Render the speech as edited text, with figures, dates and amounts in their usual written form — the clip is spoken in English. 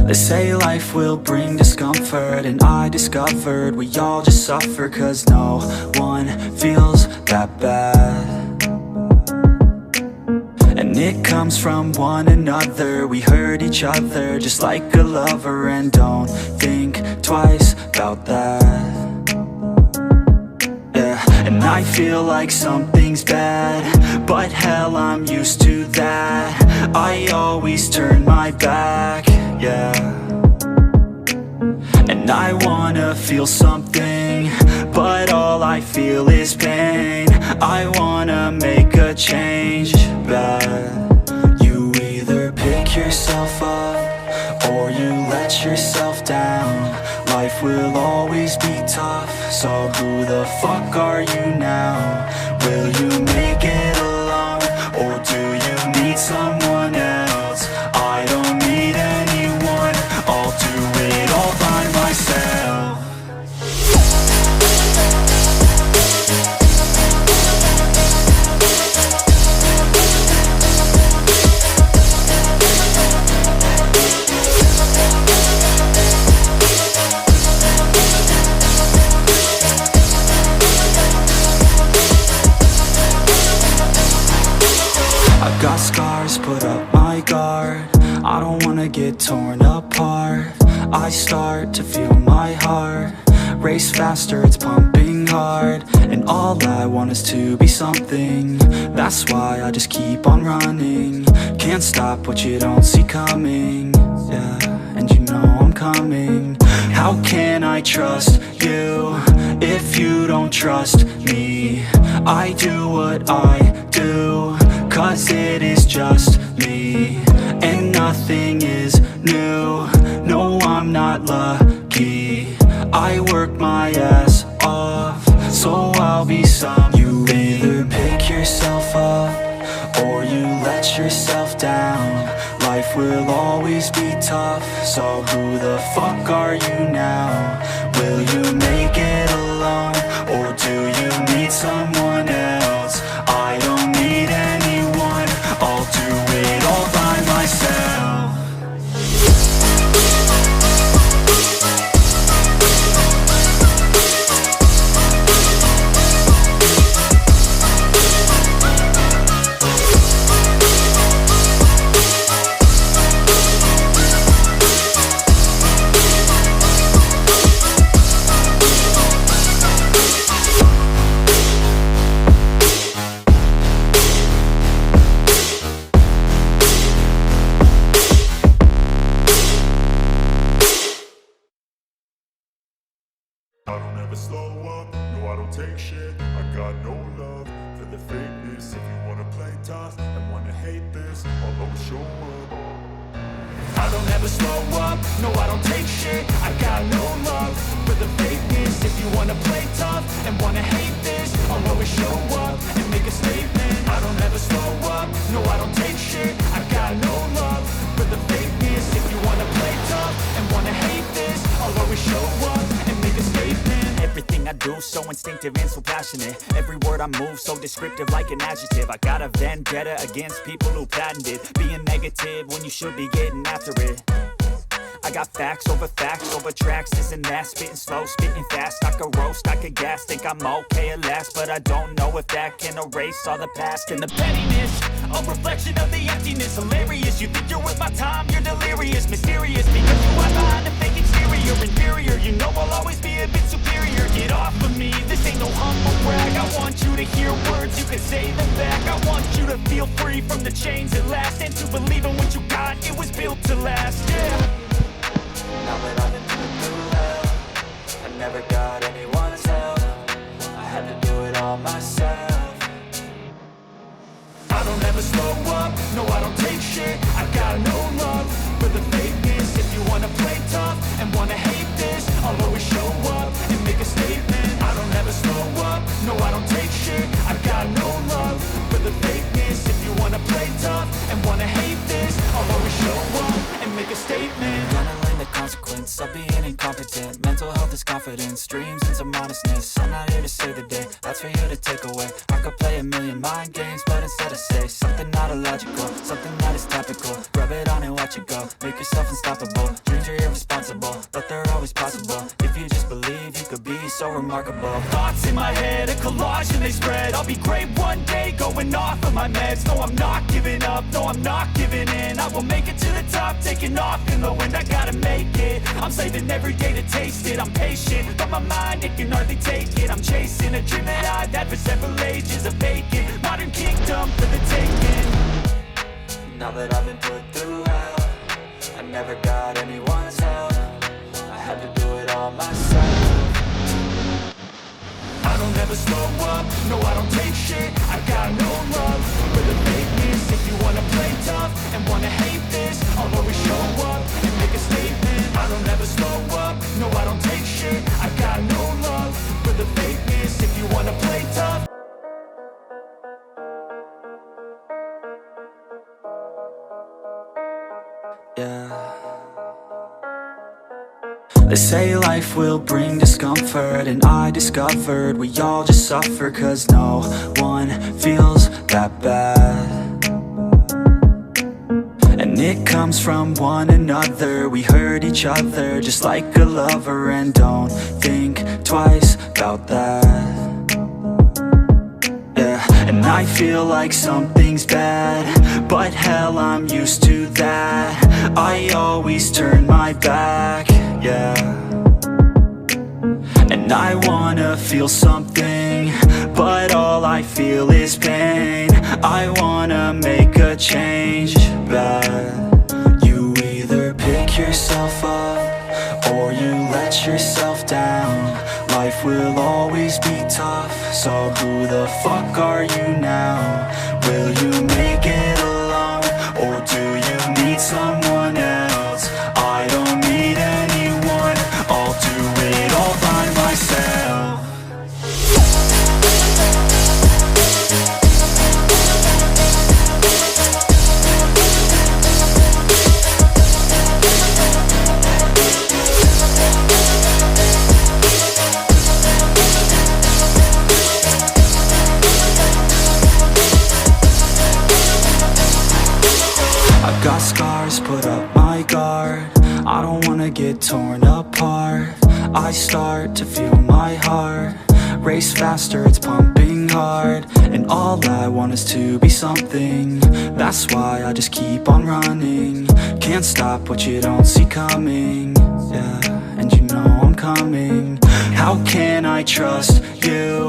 They say life will bring discomfort, and I discovered we all just suffer, 'cause no one feels that bad. And it comes from one another. We hurt each other just like a lover, and don't think twice about that. Yeah, and I feel like something's bad, but hell, I'm used to that. I always turn my back, yeah. And I wanna feel something, but all I feel is pain. I wanna make a change, but you either pick yourself up or you let yourself down. Life will always be tough, so who the fuck are you now? Will you make it alone, or do you need someone else? I don't need anyone, I'll do it all by myself. I've got scars, put up my guard. I don't wanna get torn apart. I start to feel my heart race faster, it's pumping hard. And all I want is to be something. That's why I just keep on running. Can't stop what you don't see coming. Yeah, and you know I'm coming. How can I trust you if you don't trust me? I do what I do, 'cause it is just me, and nothing is new. No, I'm not lucky. I work my ass off, so I'll be some. You either pick yourself up or you let yourself down. Life will always be tough, so who the fuck are you now? Will you make it alone, or do you need someone else? I don't need anyone, I'll do it all by myself. I don't ever slow up, no I don't take shit. I got no love for the fakeness. If you wanna play tough and wanna hate this, I'll always show up. I don't ever slow up, no I don't take shit. I got no love for the fakeness. If you wanna play tough and wanna hate this, I'll always show up and make a statement. I don't ever slow up, no I don't take shit. I got no love for the fakeness. If you wanna play tough and wanna hate this, I'll always show up and make a statement. Everything I do so instinctive and so passionate. Every word I move so descriptive like an adjective. I got a vendetta against people who patented being negative when you should be getting after it. I got facts over tracks, this and that. Spitting slow, spitting fast. I could roast, I could gas. Think I'm okay at last, but I don't know if that can erase all the past. And the pettiness, a reflection of the emptiness. Hilarious, you think you're worth my time, you're delirious. Mysterious, because you hide behind a fake exterior. Inferior, you know I'll always be a bit superior. Get off of me, this ain't no humble brag. I want you to hear words, you can say them back. I want you to feel free from the chains at last, and to believe in what you got, it was built to last, yeah. Now that I've been through hell, I never got anyone's help. I had to do it all myself. I don't ever slow up, no I don't take shit. I got no love for the fakeness. If you wanna play tough and wanna hate this, I'll always show up and make a statement. I don't ever slow up, no I don't take shit. I got no love for the fakeness. If you wanna play tough and wanna hate this, I'll always show up and make a statement. Gonna learn the consequence of being incompetent. Mental health is confidence. confidence, dreams and some honestness. I'm not here to save the day, that's for you to take away. I could play a million mind games, but instead I say something not illogical, something that is topical. Rub it on and watch it go, make yourself unstoppable. Dreams are irresponsible, but they're always possible. If you just believe, you could be so remarkable. Thoughts in my head, a collage and they spread. I'll be great one day, going off of my meds. No, I'm not giving up, no, I'm not giving in. I will make it to the top, taking off in the wind. I gotta make it, I'm saving every day to taste it. I'm patient, but my mind, it can hardly take it. I'm chasing a dream that I've had for several ages. A vacant, modern kingdom for the taking. Now that I've been put through hell, I never got anyone's help. I had to do it all myself. I don't ever slow up, no I don't take shit. I got no love for the fakeness. If you wanna play tough and wanna hate this, I'll always show up and make a statement. I don't ever slow up, no I don't take shit. I got no love for the fakeness. If you wanna play tough. Yeah. They say life will bring discomfort, and I discovered we all just suffer, cause no one feels that bad. And it comes from one another, we hurt each other just like a lover, and don't think twice about that. And I feel like something's bad, but hell, I'm used to that. I always turn my back, yeah. And I wanna feel something, but all I feel is pain. I wanna make a change, but you either pick yourself up or you let yourself down. Life will always be tough, so who the fuck are you now? Will you make it alone, or do you need someone else? I don't need anyone, I'll do it all by myself. Got scars, put up my guard. I don't wanna get torn apart. I start to feel my heart race faster, it's pumping hard. And all I want is to be something. That's why I just keep on running. Can't stop what you don't see coming. Yeah, and you know I'm coming. How can I trust you?